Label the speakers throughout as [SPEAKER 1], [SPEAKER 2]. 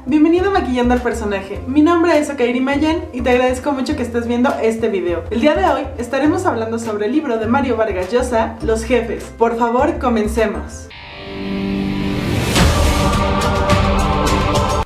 [SPEAKER 1] Bienvenido a Maquillando al Personaje. Mi nombre es Okairi Mayen y te agradezco mucho que estés viendo este video. El día de hoy estaremos hablando sobre el libro de Mario Vargas Llosa, Los Jefes. Por favor, comencemos.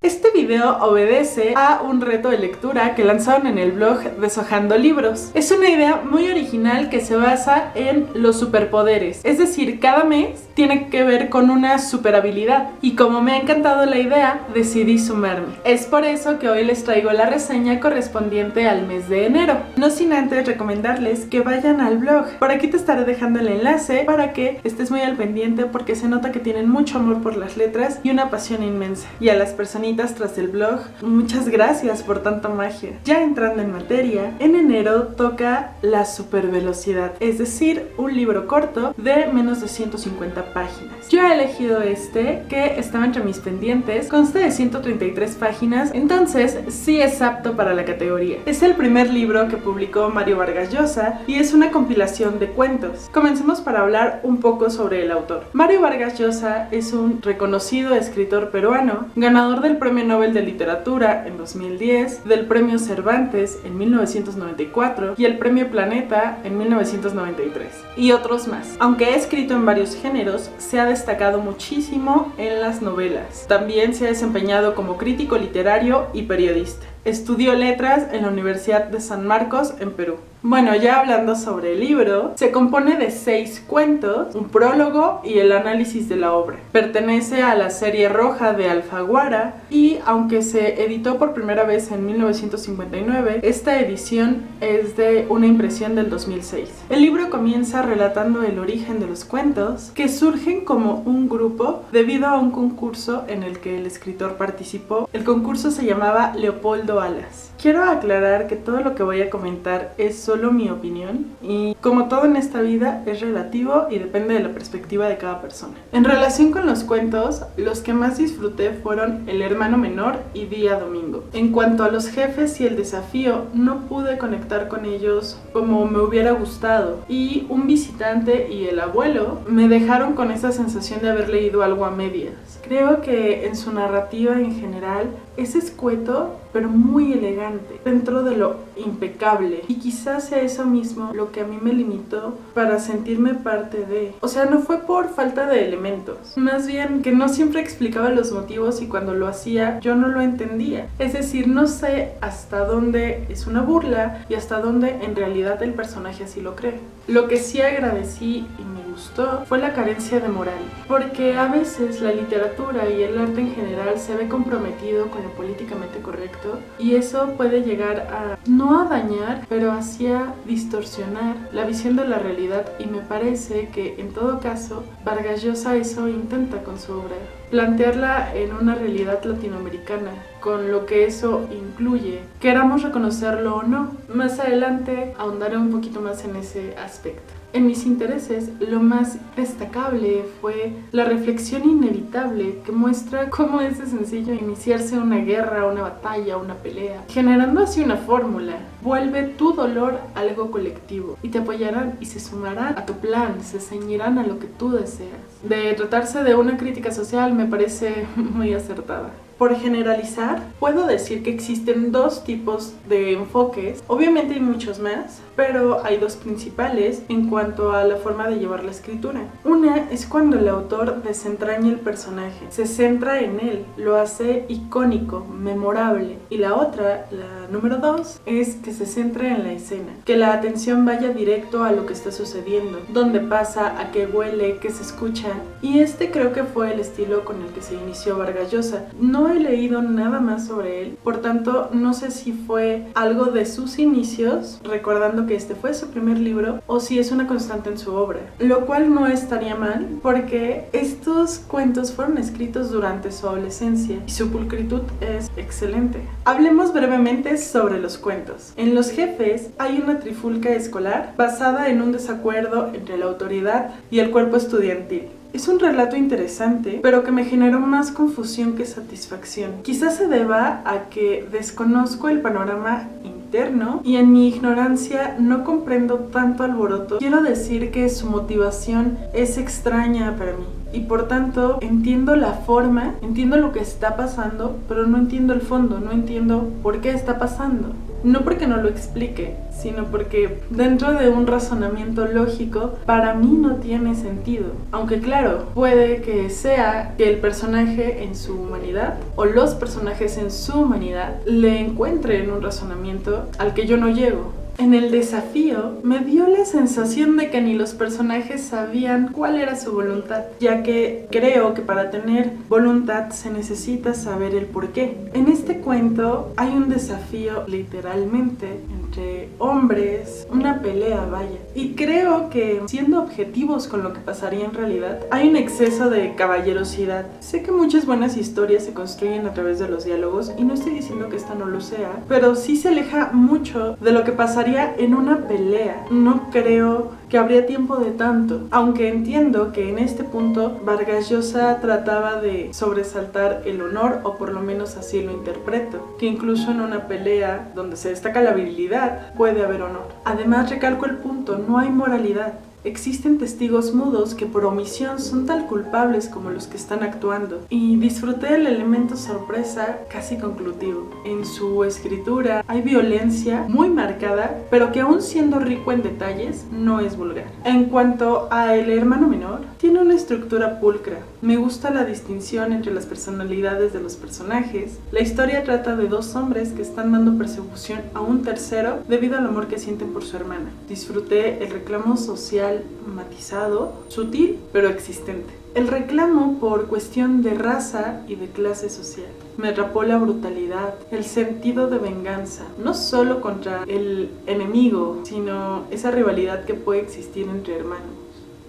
[SPEAKER 1] Este video obedece a un reto de lectura que lanzaron en el blog Deshojando Libros. Es una idea muy original que se basa en los superpoderes, es decir, cada mes tiene que ver con una superhabilidad, y como me ha encantado la idea, decidí sumarme. Es por eso que hoy les traigo la reseña correspondiente al mes de enero. No sin antes recomendarles que vayan al blog. Por aquí te estaré dejando el enlace para que estés muy al pendiente, porque se nota que tienen mucho amor por las letras y una pasión inmensa. Y a las personitas tras el blog, muchas gracias por tanta magia. Ya entrando en materia, en enero toca la supervelocidad, es decir, un libro corto de menos de 150 páginas. Yo he elegido este, que estaba entre mis pendientes, consta de 133 páginas, entonces sí es apto para la categoría. Es el primer libro que publicó Mario Vargas Llosa y es una compilación de cuentos. Comencemos para hablar un poco sobre el autor. Mario Vargas Llosa es un reconocido escritor peruano, ganador del Premio Nobel de Literatura en 2010, del Premio Cervantes en 1994 y el Premio Planeta en 1993, y otros más. Aunque ha escrito en varios géneros, se ha destacado muchísimo en las novelas. También se ha desempeñado como crítico literario y periodista. Estudió letras en la Universidad de San Marcos en Perú. Bueno, ya hablando sobre el libro, se compone de 6 cuentos, un prólogo y el análisis de la obra. Pertenece a la serie roja de Alfaguara y, aunque se editó por primera vez en 1959, esta edición es de una impresión del 2006. El libro comienza relatando el origen de los cuentos, que surgen como un grupo debido a un concurso en el que el escritor participó. El concurso se llamaba Leopoldo Alas. Quiero aclarar que todo lo que voy a comentar es solo mi opinión y, como todo en esta vida, es relativo y depende de la perspectiva de cada persona. En relación con los cuentos, los que más disfruté fueron El hermano menor y Día Domingo. En cuanto a los jefes y el desafío, no pude conectar con ellos como me hubiera gustado, y Un visitante y El abuelo me dejaron con esa sensación de haber leído algo a medias. Creo que en su narrativa en general es escueto, pero muy elegante, dentro de lo impecable. Y quizás sea eso mismo lo que a mí me limitó para sentirme parte de... O sea, no fue por falta de elementos, más bien que no siempre explicaba los motivos, y cuando lo hacía yo no lo entendía. Es decir, no sé hasta dónde es una burla y hasta dónde en realidad el personaje así lo cree. Lo que sí agradecí y me gustó fue la carencia de moral, porque a veces la literatura y el arte en general se ve comprometido con lo políticamente correcto, y eso puede llegar a, no a dañar, pero hacia distorsionar la visión de la realidad, y me parece que en todo caso Vargas Llosa eso intenta con su obra, plantearla en una realidad latinoamericana, con lo que eso incluye, queramos reconocerlo o no. Más adelante ahondaré un poquito más en ese aspecto. En mis intereses, lo más destacable fue la reflexión inevitable que muestra cómo es de sencillo iniciarse una guerra, una batalla, una pelea, generando así una fórmula. Vuelve tu dolor algo colectivo y te apoyarán y se sumarán a tu plan, se ceñirán a lo que tú deseas. De tratarse de una crítica social, me parece muy acertada. Por generalizar, puedo decir que existen 2 tipos de enfoques. Obviamente hay muchos más, pero hay 2 principales en cuanto a la forma de llevar la escritura. Una es cuando el autor desentraña el personaje, se centra en él, lo hace icónico, memorable. Y la otra, la número 2, es que se centra en la escena, que la atención vaya directo a lo que está sucediendo, dónde pasa, a qué huele, qué se escucha. Y este creo que fue el estilo con el que se inició Vargas Llosa. No he leído nada más sobre él, por tanto no sé si fue algo de sus inicios, recordando que este fue su primer libro, o si es una constante en su obra, lo cual no estaría mal, porque estos cuentos fueron escritos durante su adolescencia y su pulcritud es excelente. Hablemos brevemente sobre los cuentos. En Los Jefes hay una trifulca escolar basada en un desacuerdo entre la autoridad y el cuerpo estudiantil. Es un relato interesante, pero que me generó más confusión que satisfacción. Quizás se deba a que desconozco el panorama interno y en mi ignorancia no comprendo tanto alboroto. Quiero decir que su motivación es extraña para mí. y por tanto entiendo la forma, entiendo lo que está pasando, pero no entiendo el fondo, no entiendo por qué está pasando. No porque no lo explique, sino porque dentro de un razonamiento lógico para mí no tiene sentido. Aunque claro, puede que sea que el personaje en su humanidad o los personajes en su humanidad le encuentren un razonamiento al que yo no llego. En el desafío me dio la sensación de que ni los personajes sabían cuál era su voluntad, ya que creo que para tener voluntad se necesita saber el porqué. En este cuento hay un desafío literalmente entre hombres, una pelea, vaya. Y creo que siendo objetivos con lo que pasaría en realidad, hay un exceso de caballerosidad. Sé que muchas buenas historias se construyen a través de los diálogos y no estoy diciendo que esta no lo sea, pero sí se aleja mucho de lo que pasaría en una pelea. No creo que habría tiempo de tanto, aunque entiendo que en este punto Vargas Llosa trataba de sobresaltar el honor, o por lo menos así lo interpreto, que incluso en una pelea donde se destaca la virilidad puede haber honor. Además, recalco el punto, no hay moralidad. Existen testigos mudos que por omisión son tan culpables como los que están actuando, y disfruté el elemento sorpresa casi conclusivo. En su escritura hay violencia muy marcada, pero que aún siendo rico en detalles, no es vulgar. En cuanto a El hermano menor, tiene una estructura pulcra. Me gusta la distinción entre las personalidades de los personajes. La historia trata de dos hombres que están dando persecución a un tercero debido al amor que sienten por su hermana. Disfruté el reclamo social matizado, sutil, pero existente. El reclamo por cuestión de raza y de clase social. Me atrapó la brutalidad, el sentido de venganza, no solo contra el enemigo, sino esa rivalidad que puede existir entre hermanos.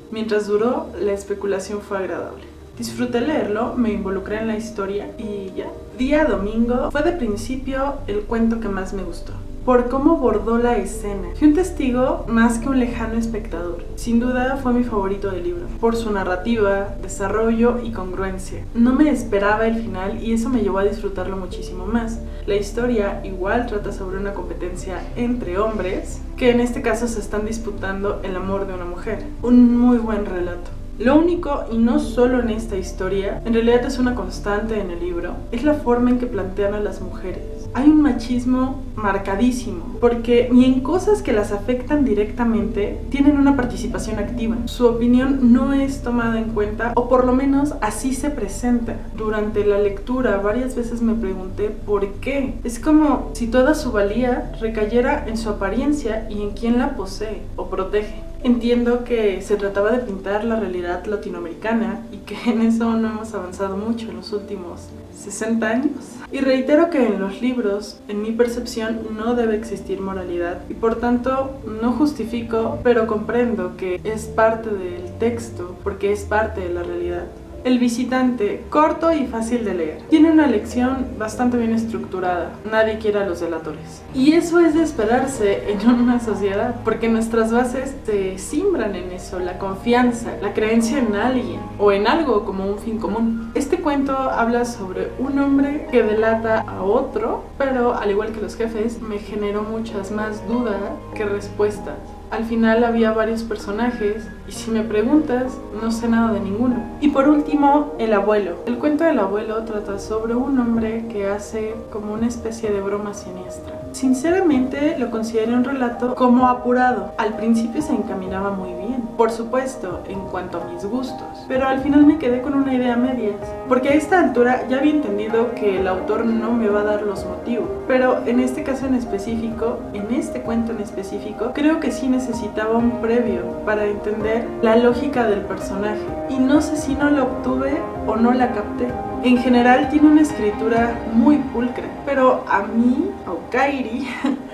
[SPEAKER 1] Mientras duró, la especulación fue agradable. Disfruté leerlo, me involucré en la historia y ya. Día domingo fue de principio el cuento que más me gustó. Por cómo bordó la escena. Fui un testigo más que un lejano espectador. Sin duda fue mi favorito del libro, por su narrativa, desarrollo y congruencia. No me esperaba el final y eso me llevó a disfrutarlo muchísimo más. La historia igual trata sobre una competencia entre hombres, que en este caso se están disputando el amor de una mujer. Un muy buen relato. Lo único, y no solo en esta historia, en realidad es una constante en el libro, es la forma en que plantean a las mujeres. Hay un machismo marcadísimo, porque ni en cosas que las afectan directamente tienen una participación activa. Su opinión no es tomada en cuenta, o por lo menos así se presenta. Durante la lectura varias veces me pregunté por qué. Es como si toda su valía recayera en su apariencia y en quien la posee o protege. Entiendo que se trataba de pintar la realidad latinoamericana y que en eso no hemos avanzado mucho en los últimos 60 años. Y reitero que en los libros, en mi percepción, no debe existir moralidad y por tanto no justifico, pero comprendo que es parte del texto porque es parte de la realidad. El visitante, corto y fácil de leer. Tiene una lección bastante bien estructurada. Nadie quiere a los delatores. Y eso es de esperarse en una sociedad, porque nuestras bases se simbran en eso, la confianza, la creencia en alguien o en algo como un fin común. Este cuento habla sobre un hombre que delata a otro, pero al igual que los jefes, me generó muchas más dudas que respuestas. Al final había varios personajes y si me preguntas, no sé nada de ninguno. Y por último, el abuelo. El cuento del abuelo trata sobre un hombre que hace como una especie de broma siniestra. Sinceramente lo consideré un relato como apurado. Al principio se encaminaba muy bien, por supuesto, en cuanto a mis gustos, pero al final me quedé con una idea a medias, porque a esta altura ya había entendido que el autor no me va a dar los motivos, pero en este caso en específico, en este cuento en específico, creo que sí necesitaba un previo para entender la lógica del personaje, y no sé si no la obtuve o no la capté. En general tiene una escritura muy pulcra, pero a mí, a Kairi,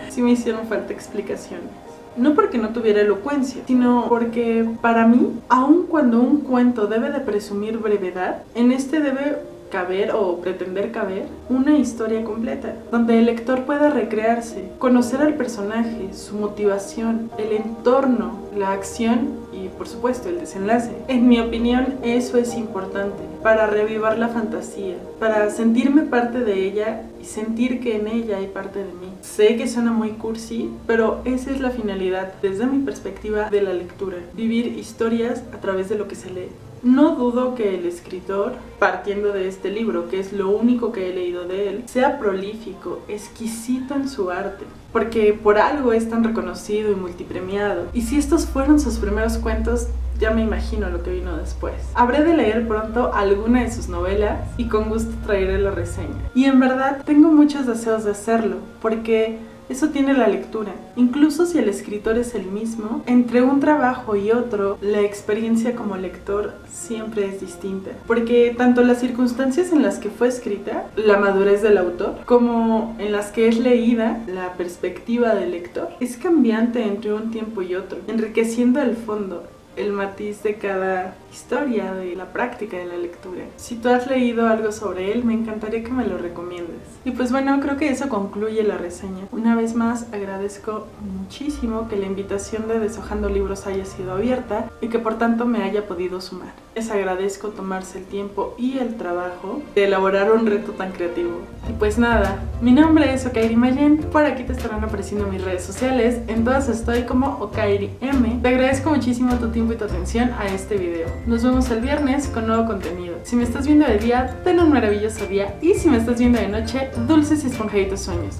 [SPEAKER 1] sí me hicieron falta explicaciones. No porque no tuviera elocuencia, sino porque para mí, aun cuando un cuento debe de presumir brevedad, en este debe caber o pretender caber una historia completa, donde el lector pueda recrearse, conocer al personaje, su motivación, el entorno, la acción y por supuesto el desenlace. En mi opinión eso es importante para reavivar la fantasía, para sentirme parte de ella y sentir que en ella hay parte de mí. Sé que suena muy cursi, pero esa es la finalidad desde mi perspectiva de la lectura, vivir historias a través de lo que se lee. No dudo que el escritor, partiendo de este libro, que es lo único que he leído de él, sea prolífico, exquisito en su arte, porque por algo es tan reconocido y multipremiado. Y si estos fueron sus primeros cuentos, ya me imagino lo que vino después. Habré de leer pronto alguna de sus novelas y con gusto traeré la reseña. Y en verdad tengo muchos deseos de hacerlo, porque eso tiene la lectura. Incluso si el escritor es el mismo, entre un trabajo y otro, la experiencia como lector siempre es distinta. Porque tanto las circunstancias en las que fue escrita, la madurez del autor, como en las que es leída, la perspectiva del lector, es cambiante entre un tiempo y otro, enriqueciendo el fondo, el matiz de cada historia, de la práctica de la lectura. Si tú has leído algo sobre él, me encantaría que me lo recomiendes. Y pues bueno, creo que eso concluye la reseña. Una vez más, agradezco muchísimo que la invitación de Deshojando Libros haya sido abierta y que por tanto me haya podido sumar. Les agradezco tomarse el tiempo y el trabajo de elaborar un reto tan creativo. Y pues nada, mi nombre es Okairi Mayen, por aquí te estarán apareciendo mis redes sociales, en todas estoy como Okairi M. Te agradezco muchísimo tu tiempo y tu atención a este video. Nos vemos el viernes con nuevo contenido. Si me estás viendo de día, ten un maravilloso día, y si me estás viendo de noche, dulces y esponjaditos sueños.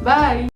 [SPEAKER 1] Bye.